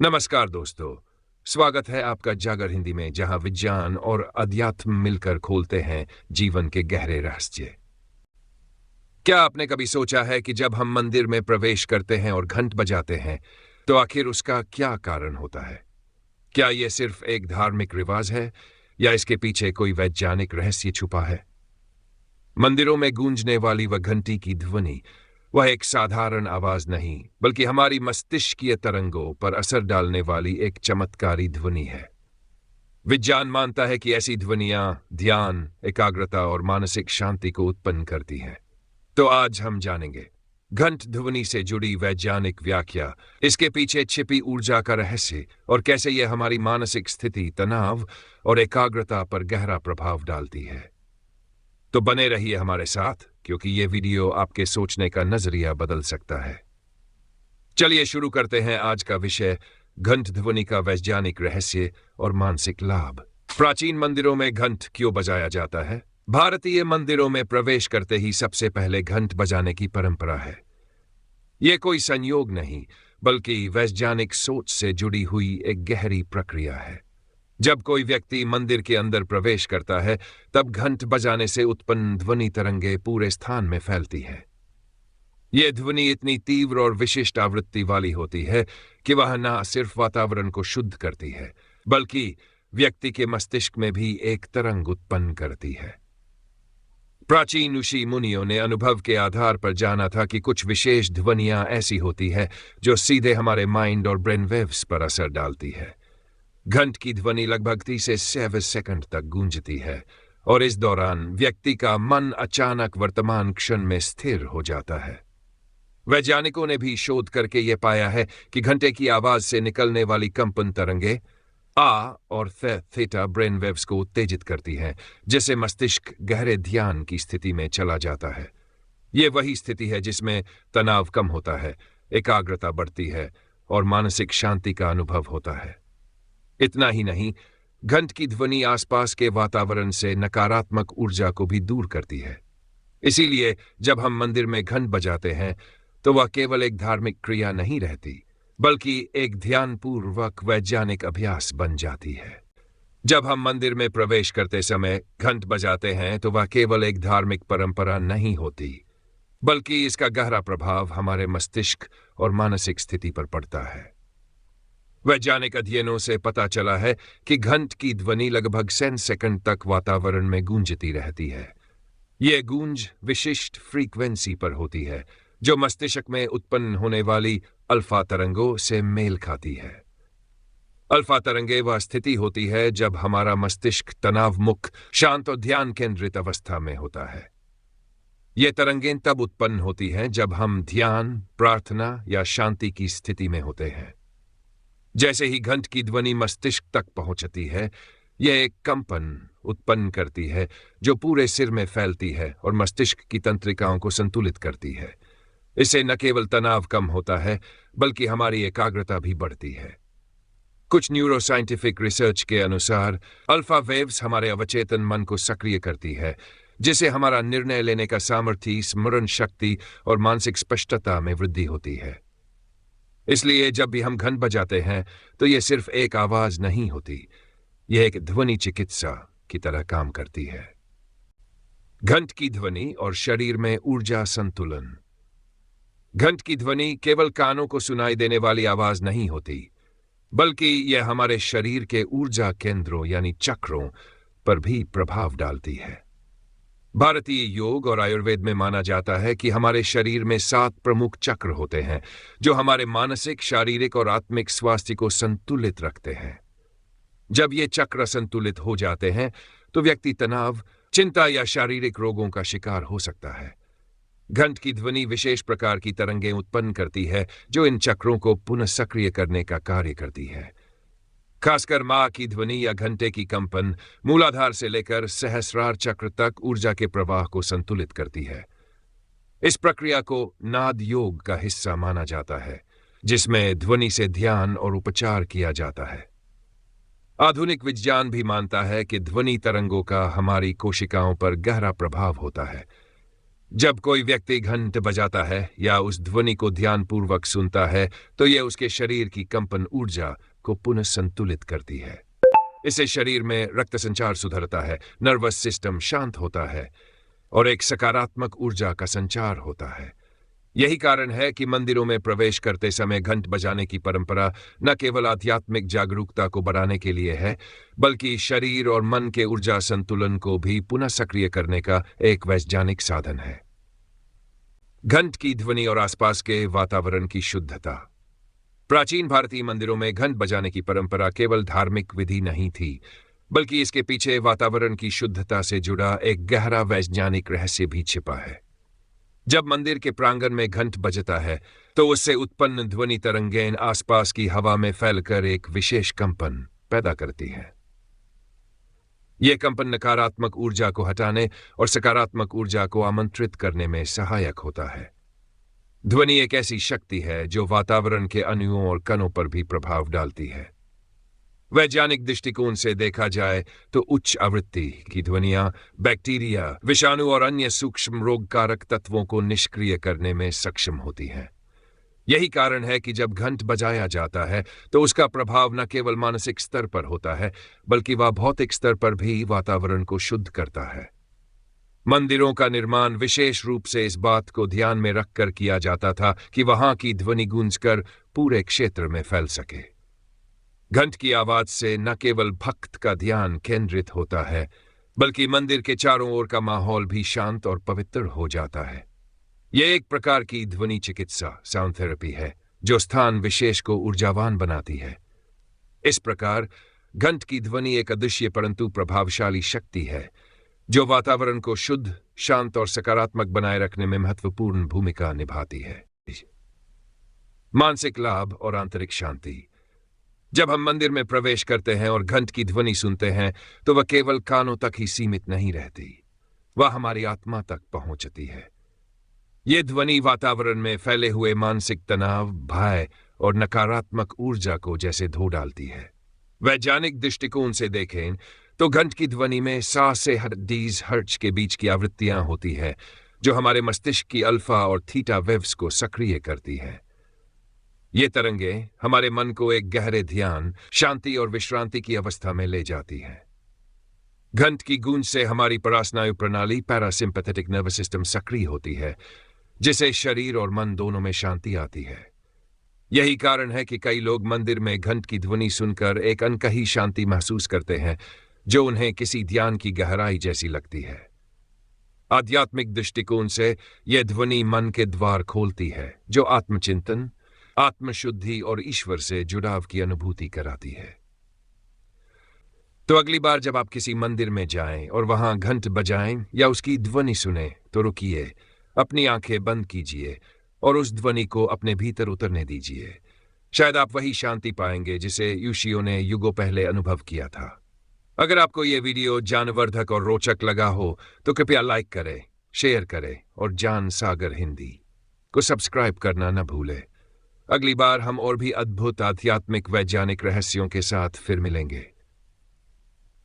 नमस्कार दोस्तों, स्वागत है आपका जागर हिंदी में, जहां विज्ञान और अध्यात्म मिलकर खोलते हैं जीवन के गहरे रहस्य। क्या आपने कभी सोचा है कि जब हम मंदिर में प्रवेश करते हैं और घंट बजाते हैं तो आखिर उसका क्या कारण होता है? क्या यह सिर्फ एक धार्मिक रिवाज है या इसके पीछे कोई वैज्ञानिक रहस्य छुपा है? मंदिरों में गूंजने वाली वह घंटी की ध्वनि वह एक साधारण आवाज नहीं, बल्कि हमारी मस्तिष्कीय तरंगों पर असर डालने वाली एक चमत्कारी ध्वनि है। विज्ञान मानता है कि ऐसी ध्वनियां ध्यान, एकाग्रता और मानसिक शांति को उत्पन्न करती हैं। तो आज हम जानेंगे घंट ध्वनि से जुड़ी वैज्ञानिक व्याख्या, इसके पीछे छिपी ऊर्जा का रहस्य और कैसे यह हमारी मानसिक स्थिति, तनाव और एकाग्रता पर गहरा प्रभाव डालती है। तो बने रहिए हमारे साथ, क्योंकि यह वीडियो आपके सोचने का नजरिया बदल सकता है। चलिए शुरू करते हैं आज का विषय, घंट ध्वनि का वैज्ञानिक रहस्य और मानसिक लाभ। प्राचीन मंदिरों में घंट क्यों बजाया जाता है? भारतीय मंदिरों में प्रवेश करते ही सबसे पहले घंट बजाने की परंपरा है। यह कोई संयोग नहीं, बल्कि वैज्ञानिक सोच से जुड़ी हुई एक गहरी प्रक्रिया है। जब कोई व्यक्ति मंदिर के अंदर प्रवेश करता है, तब घंट बजाने से उत्पन्न ध्वनि तरंगे पूरे स्थान में फैलती है। यह ध्वनि इतनी तीव्र और विशिष्ट आवृत्ति वाली होती है कि वह न सिर्फ वातावरण को शुद्ध करती है, बल्कि व्यक्ति के मस्तिष्क में भी एक तरंग उत्पन्न करती है। प्राचीन ऋषि मुनियों ने अनुभव के आधार पर जाना था कि कुछ विशेष ध्वनियां ऐसी होती है जो सीधे हमारे माइंड और ब्रेन वेव्स पर असर डालती है। घंट की ध्वनि लगभग 30 से 7 सेकंड तक गूंजती है और इस दौरान व्यक्ति का मन अचानक वर्तमान क्षण में स्थिर हो जाता है। वैज्ञानिकों ने भी शोध करके यह पाया है कि घंटे की आवाज से निकलने वाली कंपन तरंगे आ और थीटा ब्रेन वेव्स को उत्तेजित करती हैं, जिससे मस्तिष्क गहरे ध्यान की स्थिति में चला जाता है। यह वही स्थिति है जिसमें तनाव कम होता है, एकाग्रता बढ़ती है और मानसिक शांति का अनुभव होता है। इतना ही नहीं, घंट की ध्वनि आसपास के वातावरण से नकारात्मक ऊर्जा को भी दूर करती है। इसीलिए जब हम मंदिर में घंट बजाते हैं तो वह केवल एक धार्मिक क्रिया नहीं रहती, बल्कि एक ध्यानपूर्वक वैज्ञानिक अभ्यास बन जाती है। जब हम मंदिर में प्रवेश करते समय घंट बजाते हैं तो वह केवल एक धार्मिक परंपरा नहीं होती, बल्कि इसका गहरा प्रभाव हमारे मस्तिष्क और मानसिक स्थिति पर पड़ता है। वैज्ञानिक अध्ययनों से पता चला है कि घंट की ध्वनि लगभग 100 सेकंड तक वातावरण में गूंजती रहती है। यह गूंज विशिष्ट फ्रीक्वेंसी पर होती है, जो मस्तिष्क में उत्पन्न होने वाली अल्फा तरंगों से मेल खाती है। अल्फा तरंगे वह स्थिति होती है जब हमारा मस्तिष्क तनाव मुक्त, शांत और ध्यान केंद्रित अवस्था में होता है। ये तरंगें तब उत्पन्न होती हैं जब हम ध्यान, प्रार्थना या शांति की स्थिति में होते हैं। जैसे ही घंट की ध्वनि मस्तिष्क तक पहुंचती है, यह एक कंपन उत्पन्न करती है जो पूरे सिर में फैलती है और मस्तिष्क की तंत्रिकाओं को संतुलित करती है। इससे न केवल तनाव कम होता है, बल्कि हमारी एकाग्रता भी बढ़ती है। कुछ न्यूरोसाइंटिफिक रिसर्च के अनुसार अल्फा वेव्स हमारे अवचेतन मन को सक्रिय करती है, जिससे हमारा निर्णय लेने का सामर्थ्य, स्मरण शक्ति और मानसिक स्पष्टता में वृद्धि होती है। इसलिए जब भी हम घंट बजाते हैं तो यह सिर्फ एक आवाज नहीं होती, यह एक ध्वनि चिकित्सा की तरह काम करती है। घंट की ध्वनि और शरीर में ऊर्जा संतुलन। घंट की ध्वनि केवल कानों को सुनाई देने वाली आवाज नहीं होती, बल्कि यह हमारे शरीर के ऊर्जा केंद्रों यानी चक्रों पर भी प्रभाव डालती है। भारतीय योग और आयुर्वेद में माना जाता है कि हमारे शरीर में 7 प्रमुख चक्र होते हैं, जो हमारे मानसिक, शारीरिक और आत्मिक स्वास्थ्य को संतुलित रखते हैं। जब ये चक्र संतुलित हो जाते हैं तो व्यक्ति तनाव, चिंता या शारीरिक रोगों का शिकार हो सकता है। घंट की ध्वनि विशेष प्रकार की तरंगें उत्पन्न करती है जो इन चक्रों को पुनः सक्रिय करने का कार्य करती है। खासकर मां की ध्वनि या घंटे की कंपन मूलाधार से लेकर सहस्रार चक्र तक ऊर्जा के प्रवाह को संतुलित करती है। इस प्रक्रिया को नाद योग का हिस्सा माना जाता है, जिसमें ध्वनि से ध्यान और उपचार किया जाता है। आधुनिक विज्ञान भी मानता है कि ध्वनि तरंगों का हमारी कोशिकाओं पर गहरा प्रभाव होता है। जब कोई व्यक्ति घंट बजाता है या उस ध्वनि को ध्यानपूर्वक सुनता है तो यह उसके शरीर की कंपन ऊर्जा को पुनः संतुलित करती है। इससे शरीर में रक्त संचार सुधरता है, नर्वस सिस्टम शांत होता है और एक सकारात्मक ऊर्जा का संचार होता है। यही कारण है कि मंदिरों में प्रवेश करते समय घंट बजाने की परंपरा न केवल आध्यात्मिक जागरूकता को बढ़ाने के लिए है, बल्कि शरीर और मन के ऊर्जा संतुलन को भी पुनः सक्रिय करने का एक वैज्ञानिक साधन है। घंट की ध्वनि और आसपास के वातावरण की शुद्धता। प्राचीन भारतीय मंदिरों में घंट बजाने की परंपरा केवल धार्मिक विधि नहीं थी, बल्कि इसके पीछे वातावरण की शुद्धता से जुड़ा एक गहरा वैज्ञानिक रहस्य भी छिपा है। जब मंदिर के प्रांगण में घंट बजता है तो उससे उत्पन्न ध्वनि तरंगें आसपास की हवा में फैलकर एक विशेष कंपन पैदा करती है। यह कंपन नकारात्मक ऊर्जा को हटाने और सकारात्मक ऊर्जा को आमंत्रित करने में सहायक होता है। ध्वनि एक ऐसी शक्ति है जो वातावरण के अणुओं और कणों पर भी प्रभाव डालती है। वैज्ञानिक दृष्टिकोण से देखा जाए तो उच्च आवृत्ति की ध्वनियां बैक्टीरिया, विषाणु और अन्य सूक्ष्म रोगकारक तत्वों को निष्क्रिय करने में सक्षम होती हैं। यही कारण है कि जब घंट बजाया जाता है तो उसका प्रभाव न केवल मानसिक स्तर पर होता है, बल्कि वह भौतिक स्तर पर भी वातावरण को शुद्ध करता है। मंदिरों का निर्माण विशेष रूप से इस बात को ध्यान में रखकर किया जाता था कि वहां की ध्वनि गूंजकर पूरे क्षेत्र में फैल सके। घंट की आवाज से न केवल भक्त का ध्यान केंद्रित होता है, बल्कि मंदिर के चारों ओर का माहौल भी शांत और पवित्र हो जाता है। यह एक प्रकार की ध्वनि चिकित्सा साउंड थेरेपी है जो स्थान विशेष को ऊर्जावान बनाती है। इस प्रकार घंट की ध्वनि एक अदृश्य परंतु प्रभावशाली शक्ति है जो वातावरण को शुद्ध, शांत और सकारात्मक बनाए रखने में महत्वपूर्ण भूमिका निभाती है। मानसिक लाभ और आंतरिक शांति। जब हम मंदिर में प्रवेश करते हैं और घंट की ध्वनि सुनते हैं तो वह केवल कानों तक ही सीमित नहीं रहती, वह हमारी आत्मा तक पहुंचती है। यह ध्वनि वातावरण में फैले हुए मानसिक तनाव, भय और नकारात्मक ऊर्जा को जैसे धो डालती है। वैज्ञानिक दृष्टिकोण से देखें तो घंट की ध्वनि में 100 से 120 हर्ट्ज के बीच की आवृत्तियां होती है जो हमारे मस्तिष्क की अल्फा और थीटा वेव्स को सक्रिय करती है। ये तरंगें हमारे मन को एक गहरे ध्यान, शांति और विश्रांति की अवस्था में ले जाती हैं। घंट की गूंज से हमारी परास्नायु प्रणाली पैरासिम्पैथेटिक नर्वस सिस्टम सक्रिय होती है, जिससे शरीर और मन दोनों में शांति आती है। यही कारण है कि कई लोग मंदिर में घंट की ध्वनि सुनकर एक अनकही शांति महसूस करते हैं जो उन्हें किसी ध्यान की गहराई जैसी लगती है। आध्यात्मिक दृष्टिकोण से यह ध्वनि मन के द्वार खोलती है जो आत्मचिंतन, आत्मशुद्धि और ईश्वर से जुड़ाव की अनुभूति कराती है। तो अगली बार जब आप किसी मंदिर में जाएं और वहां घंट बजाएं या उसकी ध्वनि सुने तो रुकिए, अपनी आंखें बंद कीजिए और उस ध्वनि को अपने भीतर उतरने दीजिए। शायद आप वही शांति पाएंगे जिसे यूशियो ने युगों पहले अनुभव किया था। अगर आपको यह वीडियो ज्ञानवर्धक और रोचक लगा हो तो कृपया लाइक करें, शेयर करें और ज्ञान सागर हिंदी को सब्सक्राइब करना न भूलें। अगली बार हम और भी अद्भुत आध्यात्मिक वैज्ञानिक रहस्यों के साथ फिर मिलेंगे।